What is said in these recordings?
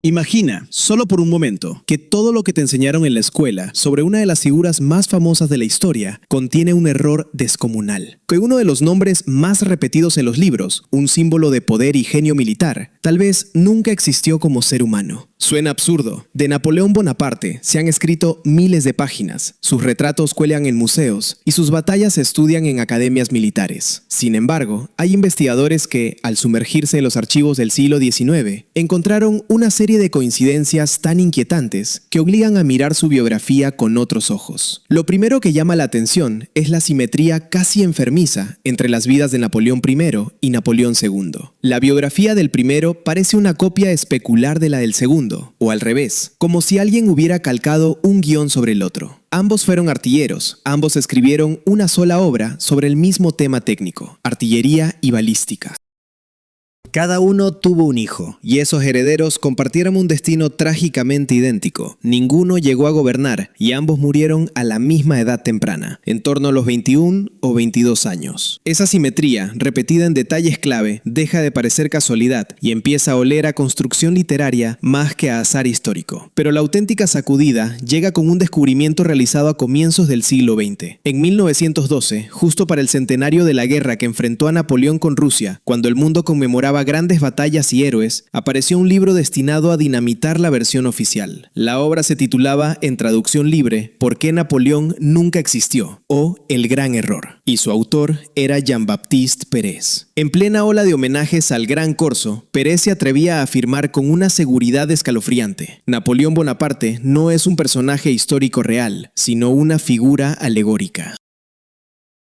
Imagina, solo por un momento, que todo lo que te enseñaron en la escuela sobre una de las figuras más famosas de la historia contiene un error descomunal. Que uno de los nombres más repetidos en los libros, un símbolo de poder y genio militar, tal vez nunca existió como ser humano. Suena absurdo. De Napoleón Bonaparte se han escrito miles de páginas, sus retratos cuelgan en museos y sus batallas se estudian en academias militares. Sin embargo, hay investigadores que, al sumergirse en los archivos del siglo XIX, encontraron una serie de coincidencias tan inquietantes que obligan a mirar su biografía con otros ojos. Lo primero que llama la atención es la simetría casi enfermiza entre las vidas de Napoleón I y Napoleón II. La biografía del primero parece una copia especular de la del segundo, o al revés, como si alguien hubiera calcado un guión sobre el otro. Ambos fueron artilleros, ambos escribieron una sola obra sobre el mismo tema técnico, artillería y balística. Cada uno tuvo un hijo, y esos herederos compartieron un destino trágicamente idéntico. Ninguno llegó a gobernar, y ambos murieron a la misma edad temprana, en torno a los 21 o 22 años. Esa simetría, repetida en detalles clave, deja de parecer casualidad, y empieza a oler a construcción literaria más que a azar histórico. Pero la auténtica sacudida llega con un descubrimiento realizado a comienzos del siglo XX. En 1912, justo para el centenario de la guerra que enfrentó a Napoleón con Rusia, cuando el mundo conmemoraba grandes batallas y héroes, apareció un libro destinado a dinamitar la versión oficial. La obra se titulaba, en traducción libre, ¿Por qué Napoleón nunca existió? O El gran error. Y su autor era Jean-Baptiste Pérez. En plena ola de homenajes al Gran Corso, Pérez se atrevía a afirmar con una seguridad escalofriante: Napoleón Bonaparte no es un personaje histórico real, sino una figura alegórica.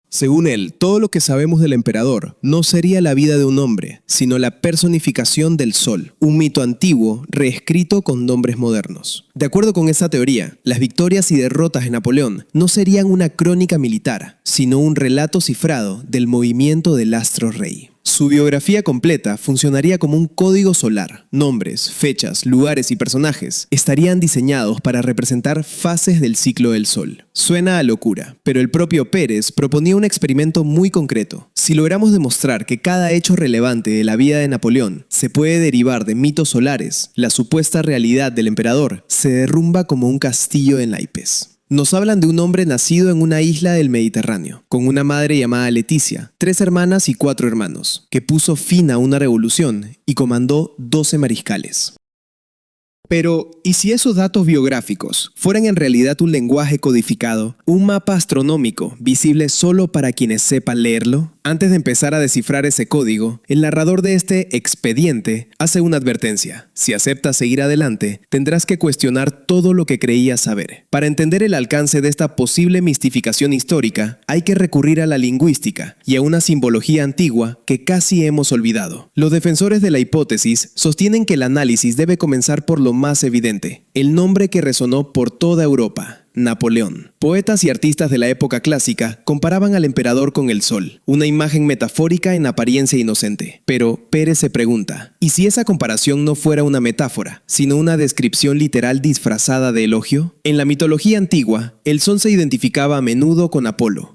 Según él, todo lo que sabemos del emperador no sería la vida de un hombre, sino la personificación del sol, un mito antiguo reescrito con nombres modernos. De acuerdo con esa teoría, las victorias y derrotas de Napoleón no serían una crónica militar, sino un relato cifrado del movimiento del astro rey. Su biografía completa funcionaría como un código solar. Nombres, fechas, lugares y personajes estarían diseñados para representar fases del ciclo del Sol. Suena a locura, pero el propio Pérez proponía un experimento muy concreto. Si logramos demostrar que cada hecho relevante de la vida de Napoleón se puede derivar de mitos solares, la supuesta realidad del emperador se derrumba como un castillo en naipes. Nos hablan de un hombre nacido en una isla del Mediterráneo, con una madre llamada Leticia, 3 hermanas y 4 hermanos, que puso fin a una revolución y comandó 12 mariscales. Pero, ¿y si esos datos biográficos fueran en realidad un lenguaje codificado, un mapa astronómico visible solo para quienes sepan leerlo? Antes de empezar a descifrar ese código, el narrador de este expediente hace una advertencia. Si aceptas seguir adelante, tendrás que cuestionar todo lo que creías saber. Para entender el alcance de esta posible mistificación histórica, hay que recurrir a la lingüística y a una simbología antigua que casi hemos olvidado. Los defensores de la hipótesis sostienen que el análisis debe comenzar por lo más evidente, el nombre que resonó por toda Europa: Napoleón. Poetas y artistas de la época clásica comparaban al emperador con el sol, una imagen metafórica en apariencia inocente. Pero Pérez se pregunta, ¿y si esa comparación no fuera una metáfora, sino una descripción literal disfrazada de elogio? En la mitología antigua, el sol se identificaba a menudo con Apolo.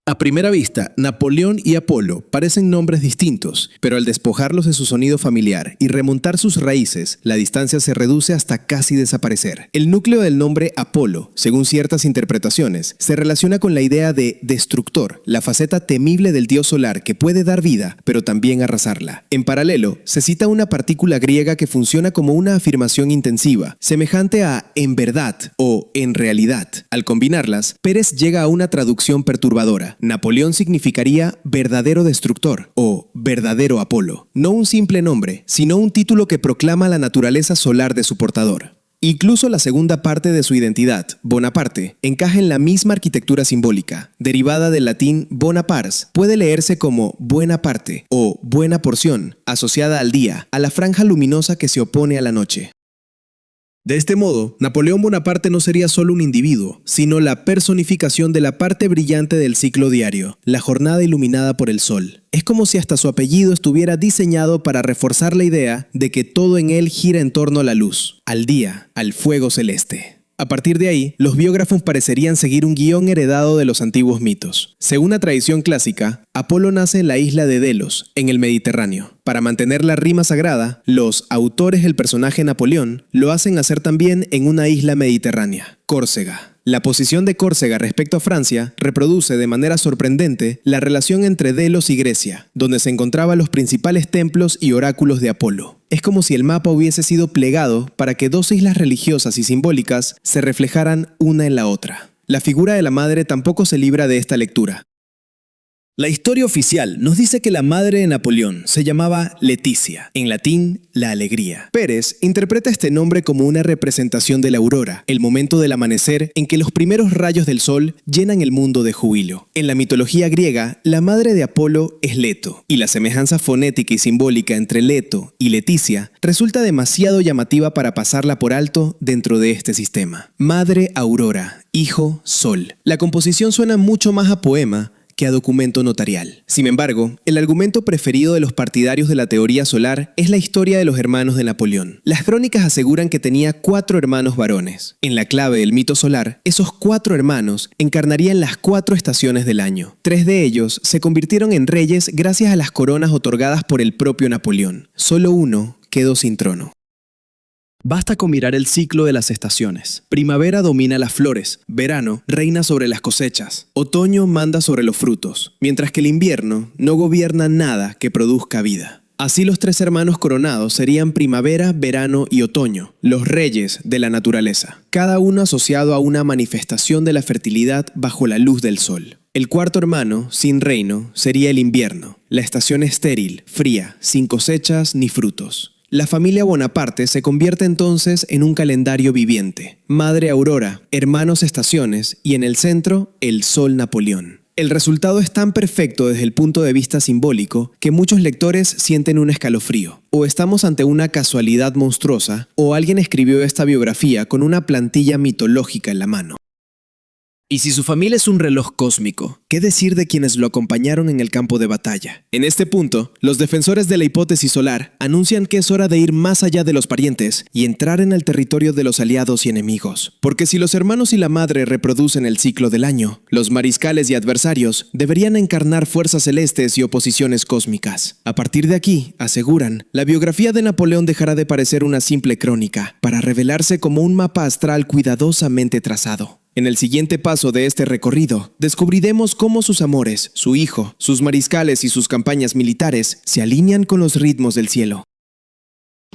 A primera vista, Napoleón y Apolo parecen nombres distintos, pero al despojarlos de su sonido familiar y remontar sus raíces, la distancia se reduce hasta casi desaparecer. El núcleo del nombre Apolo, según ciertas interpretaciones, se relaciona con la idea de destructor, la faceta temible del dios solar que puede dar vida, pero también arrasarla. En paralelo, se cita una partícula griega que funciona como una afirmación intensiva, semejante a en verdad o en realidad. Al combinarlas, Pérez llega a una traducción perturbadora. Napoleón significaría verdadero destructor o verdadero Apolo. No un simple nombre, sino un título que proclama la naturaleza solar de su portador. Incluso la segunda parte de su identidad, Bonaparte, encaja en la misma arquitectura simbólica. Derivada del latín bona pars, puede leerse como buena parte o buena porción, asociada al día, a la franja luminosa que se opone a la noche. De este modo, Napoleón Bonaparte no sería solo un individuo, sino la personificación de la parte brillante del ciclo diario, la jornada iluminada por el sol. Es como si hasta su apellido estuviera diseñado para reforzar la idea de que todo en él gira en torno a la luz, al día, al fuego celeste. A partir de ahí, los biógrafos parecerían seguir un guión heredado de los antiguos mitos. Según la tradición clásica, Apolo nace en la isla de Delos, en el Mediterráneo. Para mantener la rima sagrada, los autores del personaje Napoleón lo hacen hacer también en una isla mediterránea, Córcega. La posición de Córcega respecto a Francia reproduce de manera sorprendente la relación entre Delos y Grecia, donde se encontraban los principales templos y oráculos de Apolo. Es como si el mapa hubiese sido plegado para que dos islas religiosas y simbólicas se reflejaran una en la otra. La figura de la madre tampoco se libra de esta lectura. La historia oficial nos dice que la madre de Napoleón se llamaba Leticia, en latín, la alegría. Pérez interpreta este nombre como una representación de la aurora, el momento del amanecer en que los primeros rayos del sol llenan el mundo de júbilo. En la mitología griega, la madre de Apolo es Leto, y la semejanza fonética y simbólica entre Leto y Leticia resulta demasiado llamativa para pasarla por alto dentro de este sistema. Madre Aurora, hijo Sol. La composición suena mucho más a poema que a documento notarial. Sin embargo, el argumento preferido de los partidarios de la teoría solar es la historia de los hermanos de Napoleón. Las crónicas aseguran que tenía 4 hermanos varones. En la clave del mito solar, esos 4 hermanos encarnarían las 4 estaciones del año. 3 de ellos se convirtieron en reyes gracias a las coronas otorgadas por el propio Napoleón. Solo uno quedó sin trono. Basta con mirar el ciclo de las estaciones. Primavera domina las flores, verano reina sobre las cosechas, otoño manda sobre los frutos, mientras que el invierno no gobierna nada que produzca vida. Así los 3 hermanos coronados serían primavera, verano y otoño, los reyes de la naturaleza, cada uno asociado a una manifestación de la fertilidad bajo la luz del sol. El 4.º hermano, sin reino, sería el invierno, la estación estéril, fría, sin cosechas ni frutos. La familia Bonaparte se convierte entonces en un calendario viviente. Madre Aurora, hermanos estaciones y en el centro, el Sol Napoleón. El resultado es tan perfecto desde el punto de vista simbólico que muchos lectores sienten un escalofrío. O estamos ante una casualidad monstruosa, o alguien escribió esta biografía con una plantilla mitológica en la mano. Y si su familia es un reloj cósmico, ¿qué decir de quienes lo acompañaron en el campo de batalla? En este punto, los defensores de la hipótesis solar anuncian que es hora de ir más allá de los parientes y entrar en el territorio de los aliados y enemigos. Porque si los hermanos y la madre reproducen el ciclo del año, los mariscales y adversarios deberían encarnar fuerzas celestes y oposiciones cósmicas. A partir de aquí, aseguran, la biografía de Napoleón dejará de parecer una simple crónica para revelarse como un mapa astral cuidadosamente trazado. En el siguiente paso de este recorrido, descubriremos cómo sus amores, su hijo, sus mariscales y sus campañas militares se alinean con los ritmos del cielo.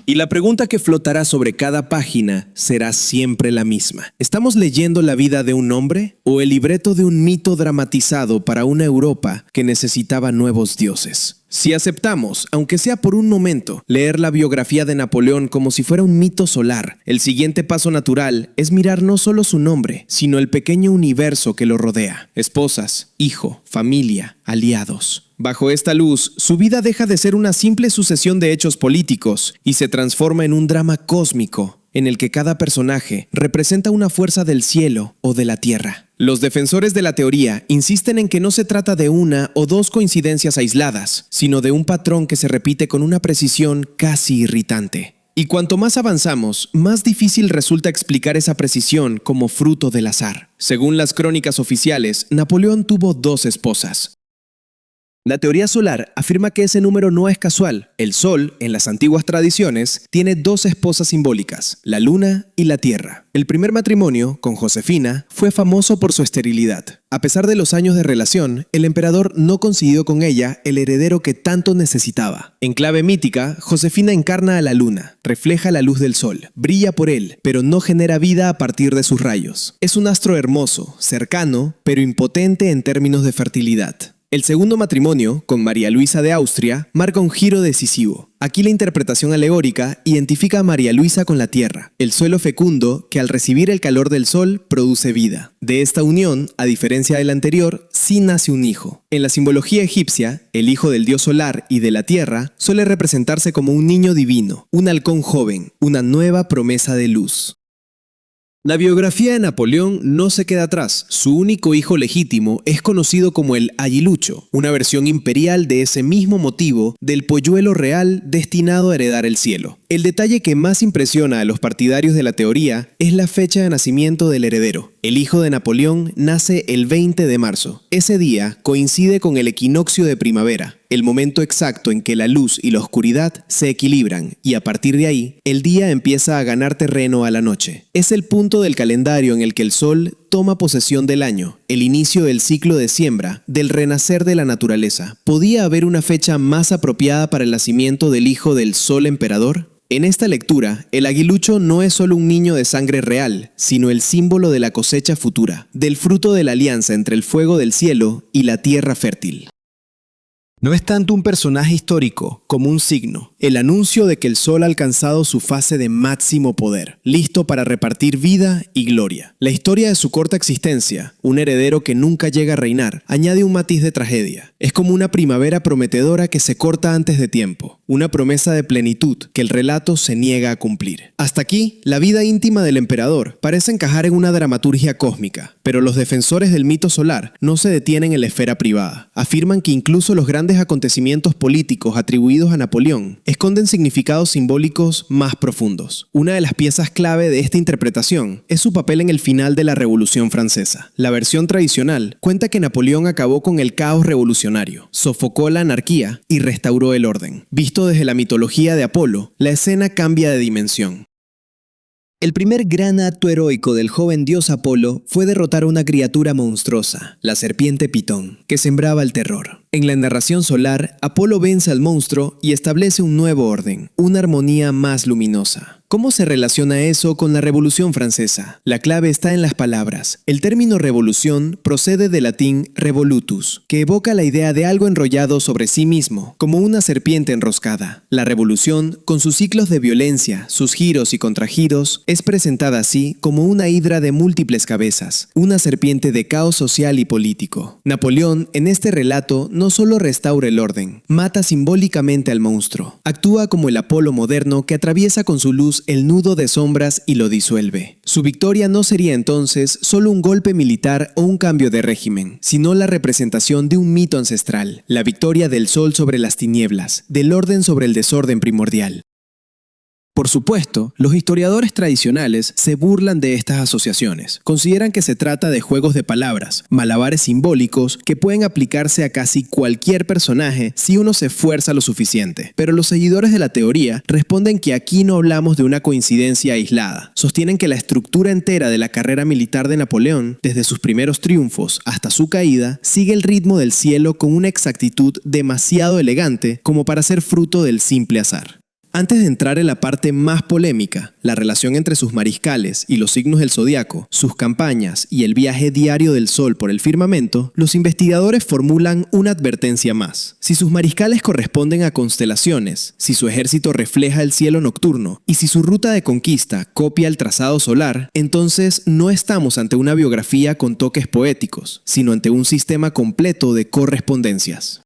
Y la pregunta que flotará sobre cada página será siempre la misma. ¿Estamos leyendo la vida de un hombre o el libreto de un mito dramatizado para una Europa que necesitaba nuevos dioses? Si aceptamos, aunque sea por un momento, leer la biografía de Napoleón como si fuera un mito solar, el siguiente paso natural es mirar no solo su nombre, sino el pequeño universo que lo rodea. Esposas, hijo, familia, aliados. Bajo esta luz, su vida deja de ser una simple sucesión de hechos políticos y se transforma en un drama cósmico, en el que cada personaje representa una fuerza del cielo o de la tierra. Los defensores de la teoría insisten en que no se trata de una o dos coincidencias aisladas, sino de un patrón que se repite con una precisión casi irritante. Y cuanto más avanzamos, más difícil resulta explicar esa precisión como fruto del azar. Según las crónicas oficiales, Napoleón tuvo 2 esposas. La teoría solar afirma que ese número no es casual. El Sol, en las antiguas tradiciones, tiene 2 esposas simbólicas, la Luna y la Tierra. El primer matrimonio, con Josefina, fue famoso por su esterilidad. A pesar de los años de relación, el emperador no consiguió con ella el heredero que tanto necesitaba. En clave mítica, Josefina encarna a la Luna, refleja la luz del Sol, brilla por él, pero no genera vida a partir de sus rayos. Es un astro hermoso, cercano, pero impotente en términos de fertilidad. El segundo matrimonio, con María Luisa de Austria, marca un giro decisivo. Aquí la interpretación alegórica identifica a María Luisa con la tierra, el suelo fecundo que al recibir el calor del sol produce vida. De esta unión, a diferencia de la anterior, sí nace un hijo. En la simbología egipcia, el hijo del dios solar y de la tierra suele representarse como un niño divino, un halcón joven, una nueva promesa de luz. La biografía de Napoleón no se queda atrás. Su único hijo legítimo es conocido como el Aguilucho, una versión imperial de ese mismo motivo del polluelo real destinado a heredar el cielo. El detalle que más impresiona a los partidarios de la teoría es la fecha de nacimiento del heredero. El hijo de Napoleón nace el 20 de marzo. Ese día coincide con el equinoccio de primavera, el momento exacto en que la luz y la oscuridad se equilibran y a partir de ahí, el día empieza a ganar terreno a la noche. Es el punto del calendario en el que el sol toma posesión del año, el inicio del ciclo de siembra, del renacer de la naturaleza. ¿Podía haber una fecha más apropiada para el nacimiento del hijo del Sol Emperador? En esta lectura, el aguilucho no es solo un niño de sangre real, sino el símbolo de la cosecha futura, del fruto de la alianza entre el fuego del cielo y la tierra fértil. No es tanto un personaje histórico como un signo, el anuncio de que el sol ha alcanzado su fase de máximo poder, listo para repartir vida y gloria. La historia de su corta existencia, un heredero que nunca llega a reinar, añade un matiz de tragedia. Es como una primavera prometedora que se corta antes de tiempo, una promesa de plenitud que el relato se niega a cumplir. Hasta aquí, la vida íntima del emperador parece encajar en una dramaturgia cósmica, pero los defensores del mito solar no se detienen en la esfera privada. Afirman que incluso los grandes acontecimientos políticos atribuidos a Napoleón esconden significados simbólicos más profundos. Una de las piezas clave de esta interpretación es su papel en el final de la Revolución Francesa. La versión tradicional cuenta que Napoleón acabó con el caos revolucionario, sofocó la anarquía y restauró el orden. Visto desde la mitología de Apolo, la escena cambia de dimensión. El primer gran acto heroico del joven dios Apolo fue derrotar a una criatura monstruosa, la serpiente Pitón, que sembraba el terror. En la narración solar, Apolo vence al monstruo y establece un nuevo orden, una armonía más luminosa. ¿Cómo se relaciona eso con la Revolución Francesa? La clave está en las palabras. El término revolución procede del latín revolutus, que evoca la idea de algo enrollado sobre sí mismo, como una serpiente enroscada. La revolución, con sus ciclos de violencia, sus giros y contragiros, es presentada así como una hidra de múltiples cabezas, una serpiente de caos social y político. Napoleón, en este relato, no solo restaura el orden, mata simbólicamente al monstruo. Actúa como el Apolo moderno que atraviesa con su luz el nudo de sombras y lo disuelve. Su victoria no sería entonces solo un golpe militar o un cambio de régimen, sino la representación de un mito ancestral, la victoria del sol sobre las tinieblas, del orden sobre el desorden primordial. Por supuesto, los historiadores tradicionales se burlan de estas asociaciones. Consideran que se trata de juegos de palabras, malabares simbólicos que pueden aplicarse a casi cualquier personaje si uno se esfuerza lo suficiente. Pero los seguidores de la teoría responden que aquí no hablamos de una coincidencia aislada. Sostienen que la estructura entera de la carrera militar de Napoleón, desde sus primeros triunfos hasta su caída, sigue el ritmo del cielo con una exactitud demasiado elegante como para ser fruto del simple azar. Antes de entrar en la parte más polémica, la relación entre sus mariscales y los signos del zodiaco, sus campañas y el viaje diario del sol por el firmamento, los investigadores formulan una advertencia más. Si sus mariscales corresponden a constelaciones, si su ejército refleja el cielo nocturno y si su ruta de conquista copia el trazado solar, entonces no estamos ante una biografía con toques poéticos, sino ante un sistema completo de correspondencias.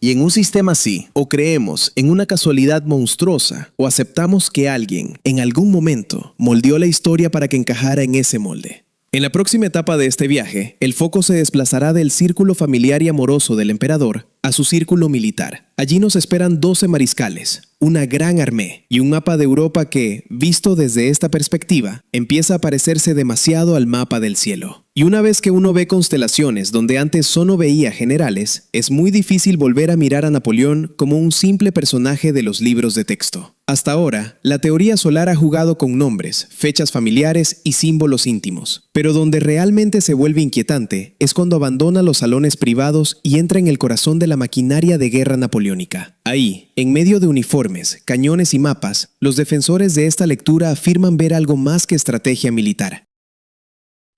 Y en un sistema así, o creemos en una casualidad monstruosa, o aceptamos que alguien, en algún momento, moldeó la historia para que encajara en ese molde. En la próxima etapa de este viaje, el foco se desplazará del círculo familiar y amoroso del emperador a su círculo militar. Allí nos esperan 12 mariscales, una gran armée y un mapa de Europa que, visto desde esta perspectiva, empieza a parecerse demasiado al mapa del cielo. Y una vez que uno ve constelaciones donde antes solo veía generales, es muy difícil volver a mirar a Napoleón como un simple personaje de los libros de texto. Hasta ahora, la teoría solar ha jugado con nombres, fechas familiares y símbolos íntimos. Pero donde realmente se vuelve inquietante es cuando abandona los salones privados y entra en el corazón de la maquinaria de guerra napoleónica. Ahí, en medio de uniformes, cañones y mapas, los defensores de esta lectura afirman ver algo más que estrategia militar.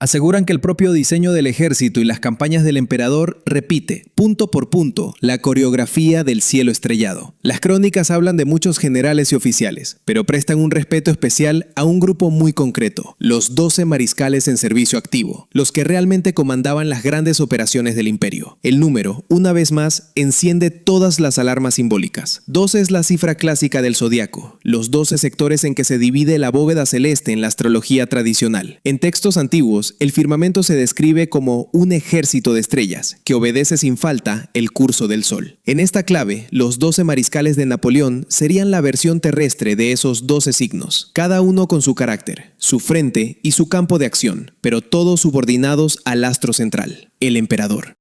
Aseguran que el propio diseño del ejército y las campañas del emperador repite, punto por punto, la coreografía del cielo estrellado. Las crónicas hablan de muchos generales y oficiales, pero prestan un respeto especial a un grupo muy concreto, los 12 mariscales en servicio activo, los que realmente comandaban las grandes operaciones del imperio. El número, una vez más, enciende todas las alarmas simbólicas. 12 es la cifra clásica del zodiaco, los 12 sectores en que se divide la bóveda celeste en la astrología tradicional. En textos antiguos, el firmamento se describe como un ejército de estrellas que obedece sin falta el curso del sol. En esta clave, los 12 mariscales de Napoleón serían la versión terrestre de esos 12 signos, cada uno con su carácter, su frente y su campo de acción, pero todos subordinados al astro central, el emperador.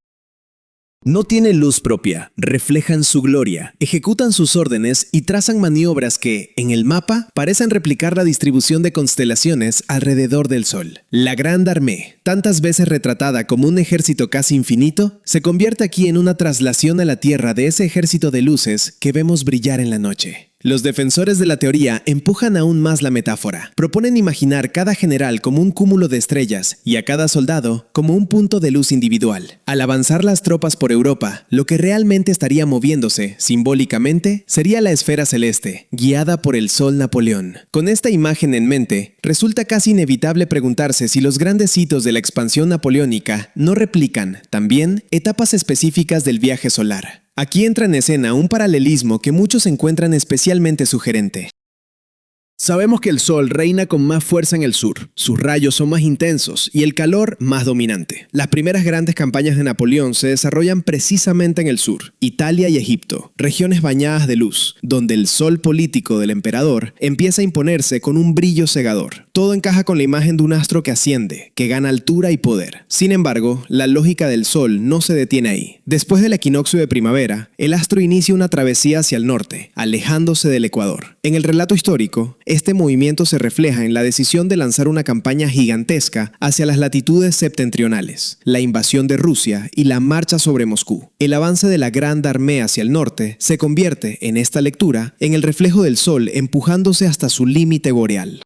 No tienen luz propia, reflejan su gloria, ejecutan sus órdenes y trazan maniobras que, en el mapa, parecen replicar la distribución de constelaciones alrededor del Sol. La Grande Armée, tantas veces retratada como un ejército casi infinito, se convierte aquí en una traslación a la Tierra de ese ejército de luces que vemos brillar en la noche. Los defensores de la teoría empujan aún más la metáfora. Proponen imaginar cada general como un cúmulo de estrellas y a cada soldado como un punto de luz individual. Al avanzar las tropas por Europa, lo que realmente estaría moviéndose, simbólicamente, sería la esfera celeste, guiada por el Sol Napoleón. Con esta imagen en mente, resulta casi inevitable preguntarse si los grandes hitos de la expansión napoleónica no replican, también, etapas específicas del viaje solar. Aquí entra en escena un paralelismo que muchos encuentran especialmente sugerente. Sabemos que el Sol reina con más fuerza en el sur, sus rayos son más intensos y el calor más dominante. Las primeras grandes campañas de Napoleón se desarrollan precisamente en el sur, Italia y Egipto, regiones bañadas de luz, donde el sol político del emperador empieza a imponerse con un brillo cegador. Todo encaja con la imagen de un astro que asciende, que gana altura y poder. Sin embargo, la lógica del Sol no se detiene ahí. Después del equinoccio de primavera, el astro inicia una travesía hacia el norte, alejándose del ecuador. En el relato histórico, este movimiento se refleja en la decisión de lanzar una campaña gigantesca hacia las latitudes septentrionales, la invasión de Rusia y la marcha sobre Moscú. El avance de la Grande Armée hacia el norte se convierte, en esta lectura, en el reflejo del sol empujándose hasta su límite boreal.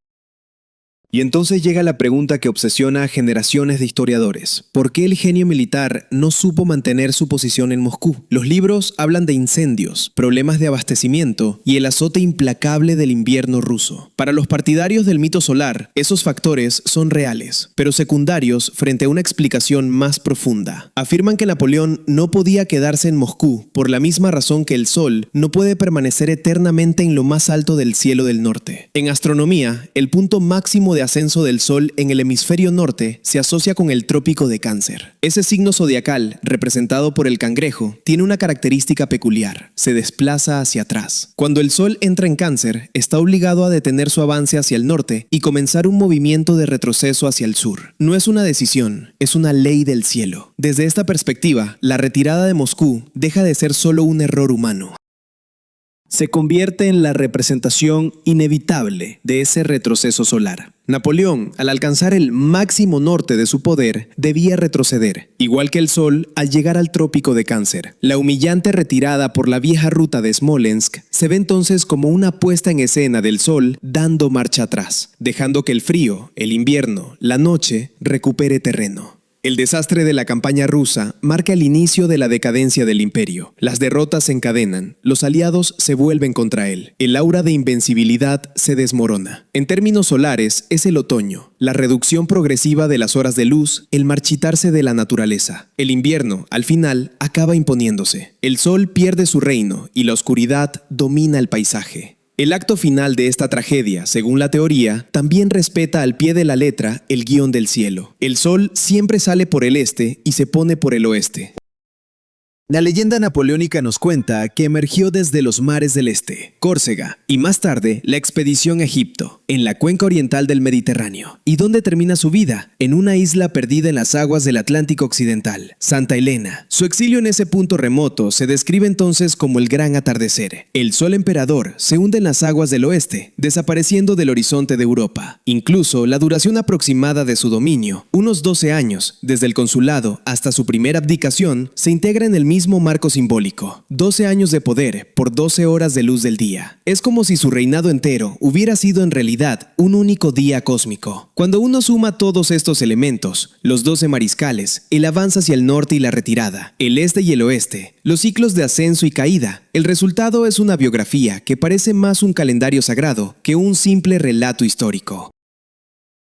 Y entonces llega la pregunta que obsesiona a generaciones de historiadores. ¿Por qué el genio militar no supo mantener su posición en Moscú? Los libros hablan de incendios, problemas de abastecimiento y el azote implacable del invierno ruso. Para los partidarios del mito solar, esos factores son reales, pero secundarios frente a una explicación más profunda. Afirman que Napoleón no podía quedarse en Moscú por la misma razón que el sol no puede permanecer eternamente en lo más alto del cielo del norte. En astronomía, el punto máximo de ascenso del Sol en el hemisferio norte se asocia con el trópico de Cáncer. Ese signo zodiacal, representado por el cangrejo, tiene una característica peculiar: se desplaza hacia atrás. Cuando el Sol entra en Cáncer, está obligado a detener su avance hacia el norte y comenzar un movimiento de retroceso hacia el sur. No es una decisión, es una ley del cielo. Desde esta perspectiva, la retirada de Moscú deja de ser solo un error humano. Se convierte en la representación inevitable de ese retroceso solar. Napoleón, al alcanzar el máximo norte de su poder, debía retroceder, igual que el Sol al llegar al trópico de Cáncer. La humillante retirada por la vieja ruta de Smolensk se ve entonces como una puesta en escena del Sol dando marcha atrás, dejando que el frío, el invierno, la noche recupere terreno. El desastre de la campaña rusa marca el inicio de la decadencia del imperio. Las derrotas se encadenan, los aliados se vuelven contra él. El aura de invencibilidad se desmorona. En términos solares, es el otoño, la reducción progresiva de las horas de luz, el marchitarse de la naturaleza. El invierno, al final, acaba imponiéndose. El sol pierde su reino y la oscuridad domina el paisaje. El acto final de esta tragedia, según la teoría, también respeta al pie de la letra el guión del cielo. El sol siempre sale por el este y se pone por el oeste. La leyenda napoleónica nos cuenta que emergió desde los mares del este, Córcega, y más tarde la expedición a Egipto, en la cuenca oriental del Mediterráneo. ¿Y dónde termina su vida? En una isla perdida en las aguas del Atlántico Occidental, Santa Elena. Su exilio en ese punto remoto se describe entonces como el gran atardecer. El sol emperador se hunde en las aguas del oeste, desapareciendo del horizonte de Europa. Incluso la duración aproximada de su dominio, unos 12 años, desde el consulado hasta su primera abdicación, se integra en el mismo marco simbólico. 12 años de poder por 12 horas de luz del día. Es como si su reinado entero hubiera sido en realidad un único día cósmico. Cuando uno suma todos estos elementos, los 12 mariscales, el avance hacia el norte y la retirada, el este y el oeste, los ciclos de ascenso y caída, el resultado es una biografía que parece más un calendario sagrado que un simple relato histórico.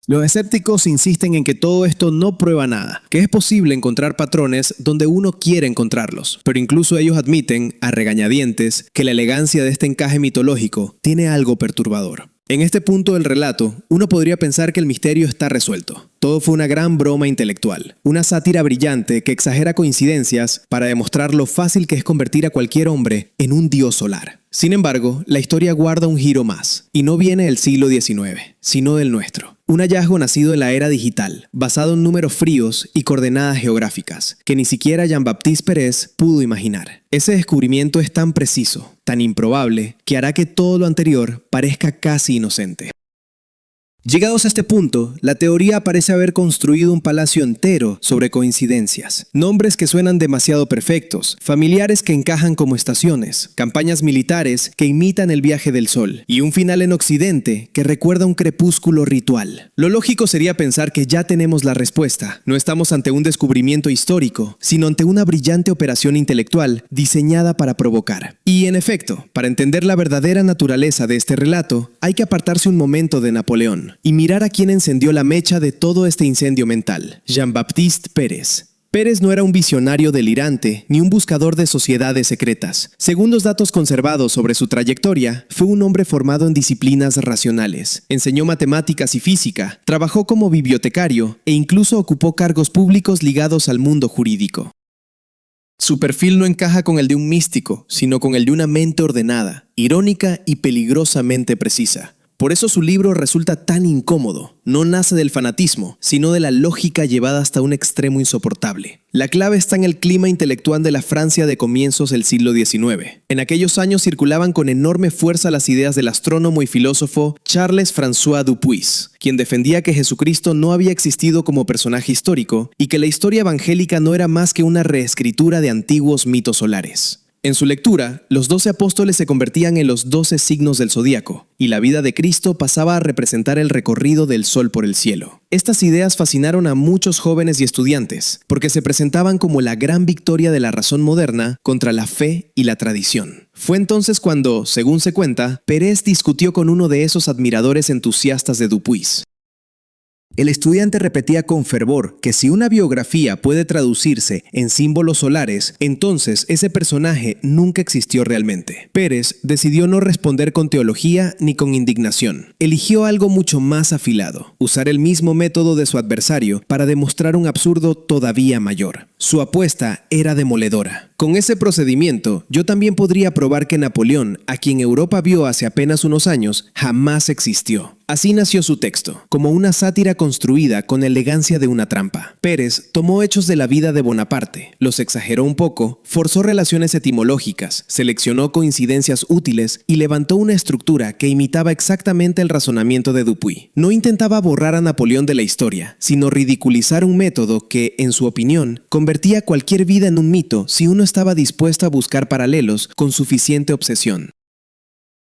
Los escépticos insisten en que todo esto no prueba nada, que es posible encontrar patrones donde uno quiere encontrarlos, pero incluso ellos admiten, a regañadientes, que la elegancia de este encaje mitológico tiene algo perturbador. En este punto del relato, uno podría pensar que el misterio está resuelto. Todo fue una gran broma intelectual, una sátira brillante que exagera coincidencias para demostrar lo fácil que es convertir a cualquier hombre en un dios solar. Sin embargo, la historia guarda un giro más, y no viene del siglo XIX, sino del nuestro. Un hallazgo nacido en la era digital, basado en números fríos y coordenadas geográficas, que ni siquiera Jean-Baptiste Pérez pudo imaginar. Ese descubrimiento es tan preciso, tan improbable, que hará que todo lo anterior parezca casi inocente. Llegados a este punto, la teoría parece haber construido un palacio entero sobre coincidencias. Nombres que suenan demasiado perfectos, familiares que encajan como estaciones, campañas militares que imitan el viaje del sol, y un final en Occidente que recuerda un crepúsculo ritual. Lo lógico sería pensar que ya tenemos la respuesta. No estamos ante un descubrimiento histórico, sino ante una brillante operación intelectual diseñada para provocar. Y en efecto, para entender la verdadera naturaleza de este relato, hay que apartarse un momento de Napoleón y mirar a quién encendió la mecha de todo este incendio mental: Jean-Baptiste Pérez. Pérez no era un visionario delirante ni un buscador de sociedades secretas. Según los datos conservados sobre su trayectoria, fue un hombre formado en disciplinas racionales. Enseñó matemáticas y física, trabajó como bibliotecario e incluso ocupó cargos públicos ligados al mundo jurídico. Su perfil no encaja con el de un místico, sino con el de una mente ordenada, irónica y peligrosamente precisa. Por eso su libro resulta tan incómodo. No nace del fanatismo, sino de la lógica llevada hasta un extremo insoportable. La clave está en el clima intelectual de la Francia de comienzos del siglo XIX. En aquellos años circulaban con enorme fuerza las ideas del astrónomo y filósofo Charles François Dupuis, quien defendía que Jesucristo no había existido como personaje histórico y que la historia evangélica no era más que una reescritura de antiguos mitos solares. En su lectura, los 12 apóstoles se convertían en los 12 signos del zodíaco, y la vida de Cristo pasaba a representar el recorrido del sol por el cielo. Estas ideas fascinaron a muchos jóvenes y estudiantes, porque se presentaban como la gran victoria de la razón moderna contra la fe y la tradición. Fue entonces cuando, según se cuenta, Pérez discutió con uno de esos admiradores entusiastas de Dupuis. El estudiante repetía con fervor que si una biografía puede traducirse en símbolos solares, entonces ese personaje nunca existió realmente. Pérez decidió no responder con teología ni con indignación. Eligió algo mucho más afilado: usar el mismo método de su adversario para demostrar un absurdo todavía mayor. Su apuesta era demoledora. Con ese procedimiento, yo también podría probar que Napoleón, a quien Europa vio hace apenas unos años, jamás existió. Así nació su texto, como una sátira construida con elegancia de una trampa. Pérez tomó hechos de la vida de Bonaparte, los exageró un poco, forzó relaciones etimológicas, seleccionó coincidencias útiles y levantó una estructura que imitaba exactamente el razonamiento de Dupuis. No intentaba borrar a Napoleón de la historia, sino ridiculizar un método que, en su opinión, convertía cualquier vida en un mito si uno estaba dispuesto a buscar paralelos con suficiente obsesión.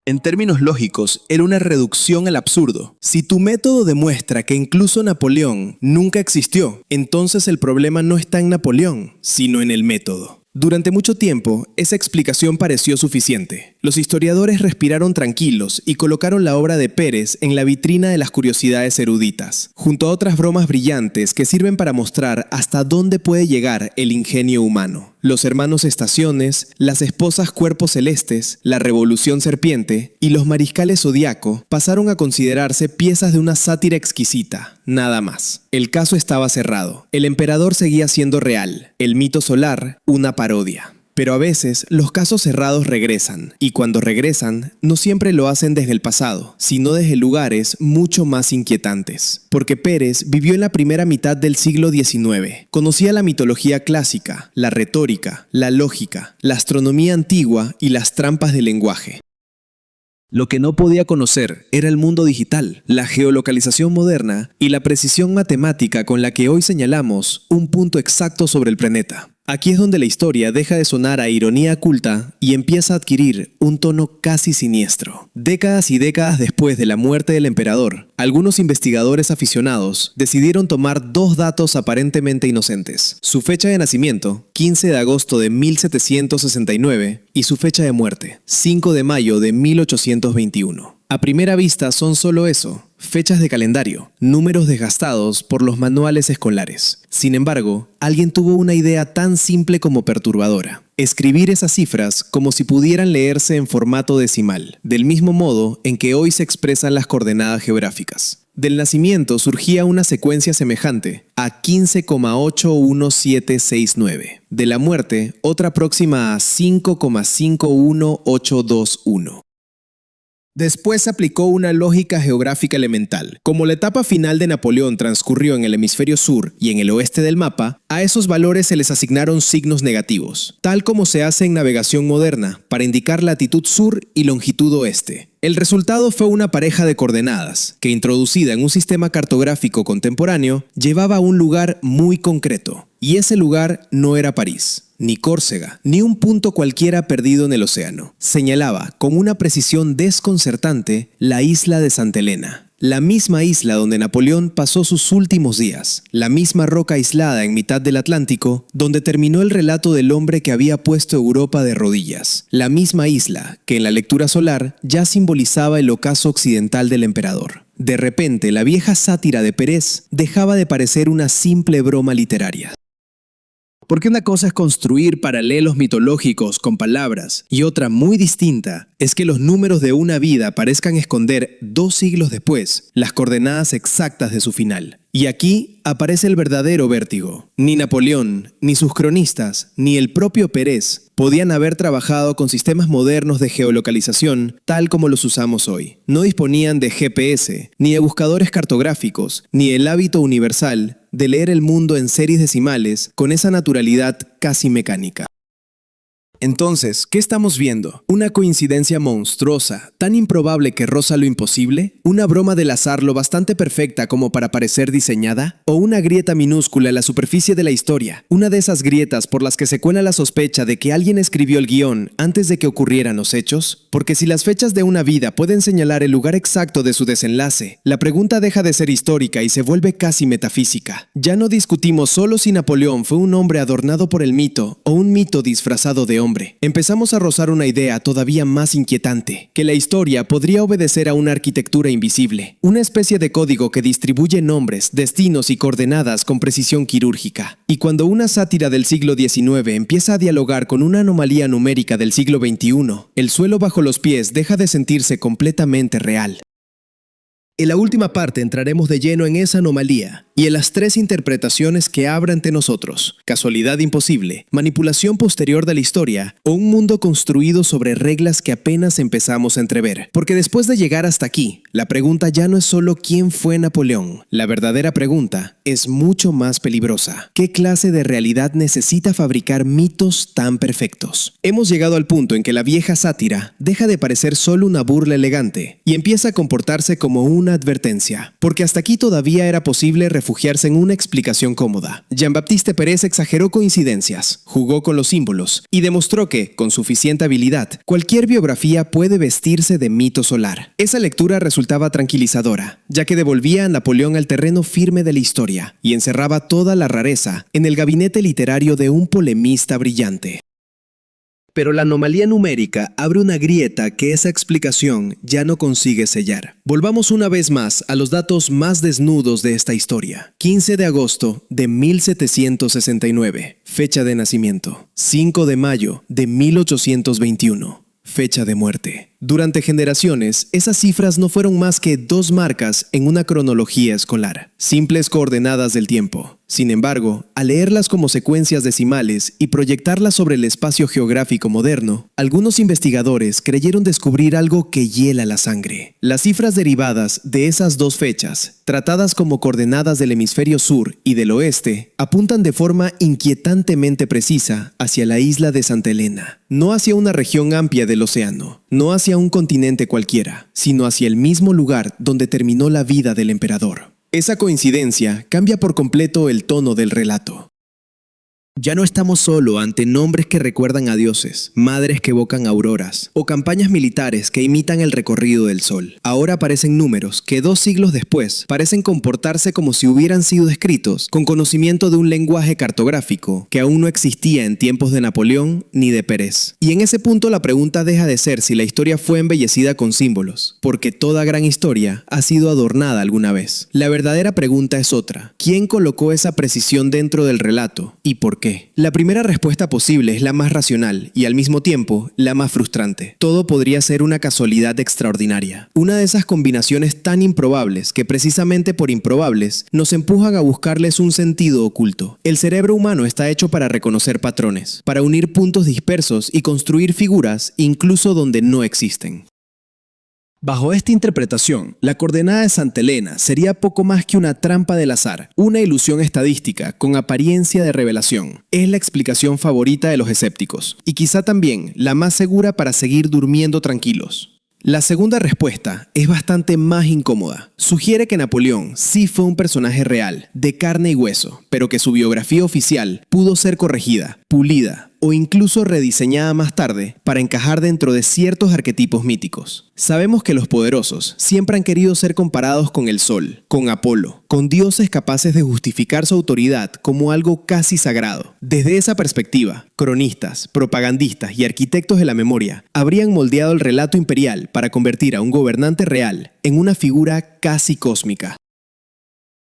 En términos lógicos, era una reducción al absurdo. Si tu método demuestra que incluso Napoleón nunca existió, entonces el problema no está en Napoleón, sino en el método. Durante mucho tiempo, esa explicación pareció suficiente. Los historiadores respiraron tranquilos y colocaron la obra de Pérez en la vitrina de las curiosidades eruditas, junto a otras bromas brillantes que sirven para mostrar hasta dónde puede llegar el ingenio humano. Los hermanos Estaciones, las esposas Cuerpos Celestes, la Revolución Serpiente y los mariscales Zodiaco pasaron a considerarse piezas de una sátira exquisita, nada más. El caso estaba cerrado. El emperador seguía siendo real, el mito solar una parodia. Pero a veces los casos cerrados regresan, y cuando regresan, no siempre lo hacen desde el pasado, sino desde lugares mucho más inquietantes. Porque Pérez vivió en la primera mitad del siglo XIX. Conocía la mitología clásica, la retórica, la lógica, la astronomía antigua y las trampas del lenguaje. Lo que no podía conocer era el mundo digital, la geolocalización moderna y la precisión matemática con la que hoy señalamos un punto exacto sobre el planeta. Aquí es donde la historia deja de sonar a ironía culta y empieza a adquirir un tono casi siniestro. Décadas y décadas después de la muerte del emperador, algunos investigadores aficionados decidieron tomar dos datos aparentemente inocentes: su fecha de nacimiento, 15 de agosto de 1769, y su fecha de muerte, 5 de mayo de 1821. A primera vista son solo eso, fechas de calendario, números desgastados por los manuales escolares. Sin embargo, alguien tuvo una idea tan simple como perturbadora: escribir esas cifras como si pudieran leerse en formato decimal, del mismo modo en que hoy se expresan las coordenadas geográficas. Del nacimiento surgía una secuencia semejante a 15,81769. De la muerte, otra próxima a 5,51821. Después se aplicó una lógica geográfica elemental. Como la etapa final de Napoleón transcurrió en el hemisferio sur y en el oeste del mapa, a esos valores se les asignaron signos negativos, tal como se hace en navegación moderna, para indicar latitud sur y longitud oeste. El resultado fue una pareja de coordenadas, que introducida en un sistema cartográfico contemporáneo, llevaba a un lugar muy concreto. Y ese lugar no era París, ni Córcega, ni un punto cualquiera perdido en el océano. Señalaba, con una precisión desconcertante, la isla de Santa Elena. La misma isla donde Napoleón pasó sus últimos días, la misma roca aislada en mitad del Atlántico, donde terminó el relato del hombre que había puesto Europa de rodillas, la misma isla que en la lectura solar ya simbolizaba el ocaso occidental del emperador. De repente, la vieja sátira de Pérez dejaba de parecer una simple broma literaria. Porque una cosa es construir paralelos mitológicos con palabras y otra muy distinta es que los números de una vida parezcan esconder 2 siglos después las coordenadas exactas de su final. Y aquí aparece el verdadero vértigo. Ni Napoleón, ni sus cronistas, ni el propio Pérez podían haber trabajado con sistemas modernos de geolocalización tal como los usamos hoy. No disponían de GPS, ni de buscadores cartográficos, ni el hábito universal de leer el mundo en series decimales con esa naturalidad casi mecánica. Entonces, ¿qué estamos viendo? ¿Una coincidencia monstruosa, tan improbable que roza lo imposible? ¿Una broma del azar lo bastante perfecta como para parecer diseñada? ¿O una grieta minúscula en la superficie de la historia? Una de esas grietas por las que se cuela la sospecha de que alguien escribió el guión antes de que ocurrieran los hechos? Porque si las fechas de una vida pueden señalar el lugar exacto de su desenlace, la pregunta deja de ser histórica y se vuelve casi metafísica. Ya no discutimos solo si Napoleón fue un hombre adornado por el mito o un mito disfrazado de hombre. Empezamos a rozar una idea todavía más inquietante, que la historia podría obedecer a una arquitectura invisible, una especie de código que distribuye nombres, destinos y coordenadas con precisión quirúrgica. Y cuando una sátira del siglo XIX empieza a dialogar con una anomalía numérica del siglo XXI, el suelo bajo los pies deja de sentirse completamente real. En la última parte entraremos de lleno en esa anomalía y en las 3 interpretaciones que abre ante nosotros: casualidad imposible, manipulación posterior de la historia o un mundo construido sobre reglas que apenas empezamos a entrever. Porque después de llegar hasta aquí, la pregunta ya no es solo quién fue Napoleón. La verdadera pregunta es mucho más peligrosa. ¿Qué clase de realidad necesita fabricar mitos tan perfectos? Hemos llegado al punto en que la vieja sátira deja de parecer solo una burla elegante y empieza a comportarse como una advertencia. Porque hasta aquí todavía era posible refugiarse en una explicación cómoda. Jean-Baptiste Pérez exageró coincidencias, jugó con los símbolos y demostró que, con suficiente habilidad, cualquier biografía puede vestirse de mito solar. Esa lectura resultaba tranquilizadora, ya que devolvía a Napoleón al terreno firme de la historia y encerraba toda la rareza en el gabinete literario de un polemista brillante. Pero la anomalía numérica abre una grieta que esa explicación ya no consigue sellar. Volvamos una vez más a los datos más desnudos de esta historia. 15 de agosto de 1769, fecha de nacimiento. 5 de mayo de 1821, fecha de muerte. Durante generaciones, esas cifras no fueron más que 2 marcas en una cronología escolar, simples coordenadas del tiempo. Sin embargo, al leerlas como secuencias decimales y proyectarlas sobre el espacio geográfico moderno, algunos investigadores creyeron descubrir algo que hiela la sangre. Las cifras derivadas de esas 2 fechas, tratadas como coordenadas del hemisferio sur y del oeste, apuntan de forma inquietantemente precisa hacia la isla de Santa Elena, no hacia una región amplia del océano, no hacia un continente cualquiera, sino hacia el mismo lugar donde terminó la vida del emperador. Esa coincidencia cambia por completo el tono del relato. Ya no estamos solo ante nombres que recuerdan a dioses, madres que evocan auroras, o campañas militares que imitan el recorrido del sol. Ahora aparecen números que 2 siglos después parecen comportarse como si hubieran sido escritos con conocimiento de un lenguaje cartográfico que aún no existía en tiempos de Napoleón ni de Pérez. Y en ese punto la pregunta deja de ser si la historia fue embellecida con símbolos, porque toda gran historia ha sido adornada alguna vez. La verdadera pregunta es otra: ¿quién colocó esa precisión dentro del relato y por qué? La primera respuesta posible es la más racional y al mismo tiempo la más frustrante. Todo podría ser una casualidad extraordinaria. Una de esas combinaciones tan improbables que precisamente por improbables nos empujan a buscarles un sentido oculto. El cerebro humano está hecho para reconocer patrones, para unir puntos dispersos y construir figuras incluso donde no existen. Bajo esta interpretación, la coordenada de Santa Elena sería poco más que una trampa del azar, una ilusión estadística con apariencia de revelación. Es la explicación favorita de los escépticos, y quizá también la más segura para seguir durmiendo tranquilos. La segunda respuesta es bastante más incómoda. Sugiere que Napoleón sí fue un personaje real, de carne y hueso, pero que su biografía oficial pudo ser corregida, pulida o incluso rediseñada más tarde para encajar dentro de ciertos arquetipos míticos. Sabemos que los poderosos siempre han querido ser comparados con el sol, con Apolo, con dioses capaces de justificar su autoridad como algo casi sagrado. Desde esa perspectiva, cronistas, propagandistas y arquitectos de la memoria habrían moldeado el relato imperial para convertir a un gobernante real en una figura casi cósmica.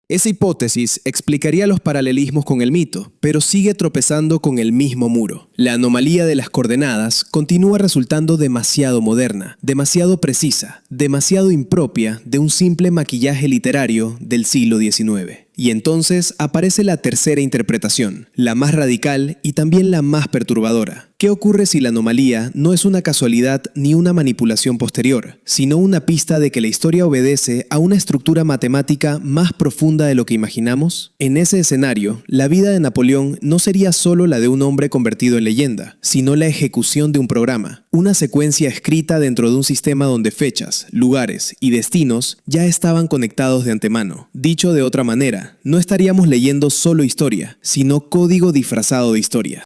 Esa hipótesis explicaría los paralelismos con el mito, pero sigue tropezando con el mismo muro. La anomalía de las coordenadas continúa resultando demasiado moderna, demasiado precisa, demasiado impropia de un simple maquillaje literario del siglo XIX. Y entonces aparece la tercera interpretación, la más radical y también la más perturbadora. ¿Qué ocurre si la anomalía no es una casualidad ni una manipulación posterior, sino una pista de que la historia obedece a una estructura matemática más profunda de lo que imaginamos? En ese escenario, la vida de Napoleón no sería solo la de un hombre convertido en leyenda, sino la ejecución de un programa, una secuencia escrita dentro de un sistema donde fechas, lugares y destinos ya estaban conectados de antemano. Dicho de otra manera, no estaríamos leyendo solo historia, sino código disfrazado de historia.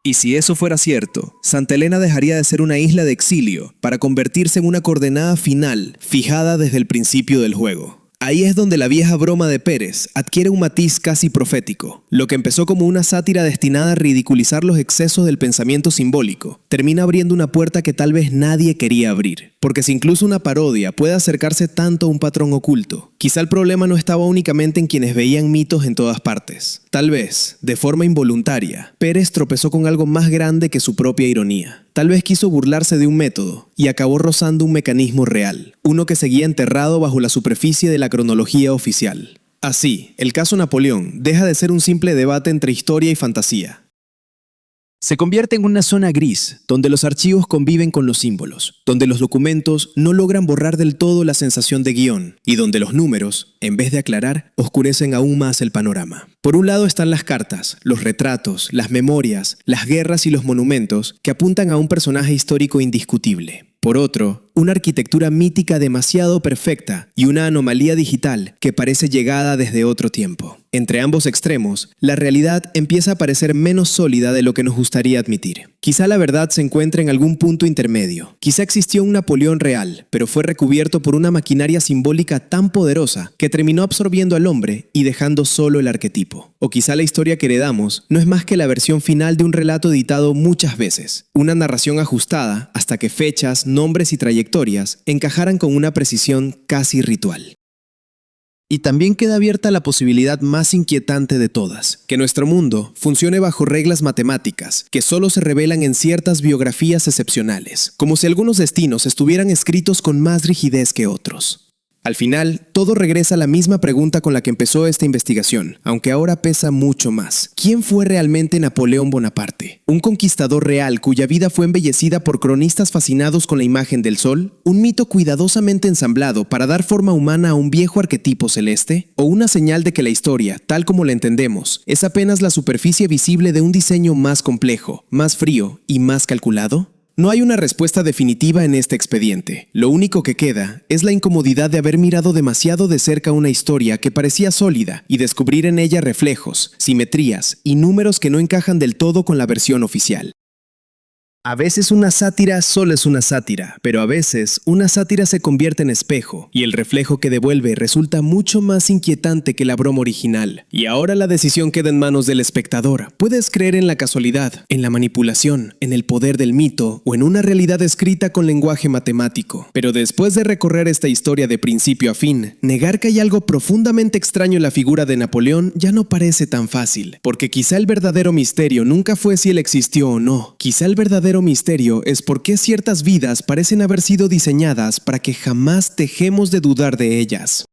Y si eso fuera cierto, Santa Elena dejaría de ser una isla de exilio para convertirse en una coordenada final fijada desde el principio del juego. Ahí es donde la vieja broma de Pérez adquiere un matiz casi profético. Lo que empezó como una sátira destinada a ridiculizar los excesos del pensamiento simbólico, termina abriendo una puerta que tal vez nadie quería abrir. Porque si incluso una parodia puede acercarse tanto a un patrón oculto, quizá el problema no estaba únicamente en quienes veían mitos en todas partes. Tal vez, de forma involuntaria, Pérez tropezó con algo más grande que su propia ironía. Tal vez quiso burlarse de un método y acabó rozando un mecanismo real, uno que seguía enterrado bajo la superficie de la cronología oficial. Así, el caso Napoleón deja de ser un simple debate entre historia y fantasía. Se convierte en una zona gris, donde los archivos conviven con los símbolos, donde los documentos no logran borrar del todo la sensación de guión, y donde los números, en vez de aclarar, oscurecen aún más el panorama. Por un lado están las cartas, los retratos, las memorias, las guerras y los monumentos que apuntan a un personaje histórico indiscutible. Por otro, una arquitectura mítica demasiado perfecta y una anomalía digital que parece llegada desde otro tiempo. Entre ambos extremos, la realidad empieza a parecer menos sólida de lo que nos gustaría admitir. Quizá la verdad se encuentre en algún punto intermedio. Quizá existió un Napoleón real, pero fue recubierto por una maquinaria simbólica tan poderosa que terminó absorbiendo al hombre y dejando solo el arquetipo. O quizá la historia que heredamos no es más que la versión final de un relato editado muchas veces, una narración ajustada hasta que fechas, nombres y trayectorias encajaran con una precisión casi ritual. Y también queda abierta la posibilidad más inquietante de todas, que nuestro mundo funcione bajo reglas matemáticas que solo se revelan en ciertas biografías excepcionales, como si algunos destinos estuvieran escritos con más rigidez que otros. Al final, todo regresa a la misma pregunta con la que empezó esta investigación, aunque ahora pesa mucho más. ¿Quién fue realmente Napoleón Bonaparte? ¿Un conquistador real cuya vida fue embellecida por cronistas fascinados con la imagen del sol? ¿Un mito cuidadosamente ensamblado para dar forma humana a un viejo arquetipo celeste? ¿O una señal de que la historia, tal como la entendemos, es apenas la superficie visible de un diseño más complejo, más frío y más calculado? No hay una respuesta definitiva en este expediente. Lo único que queda es la incomodidad de haber mirado demasiado de cerca una historia que parecía sólida y descubrir en ella reflejos, simetrías y números que no encajan del todo con la versión oficial. A veces una sátira solo es una sátira, pero a veces una sátira se convierte en espejo, y el reflejo que devuelve resulta mucho más inquietante que la broma original. Y ahora la decisión queda en manos del espectador. Puedes creer en la casualidad, en la manipulación, en el poder del mito o en una realidad escrita con lenguaje matemático. Pero después de recorrer esta historia de principio a fin, negar que hay algo profundamente extraño en la figura de Napoleón ya no parece tan fácil, porque quizá el verdadero misterio nunca fue si él existió o no. Quizá el verdadero misterio es por qué ciertas vidas parecen haber sido diseñadas para que jamás dejemos de dudar de ellas.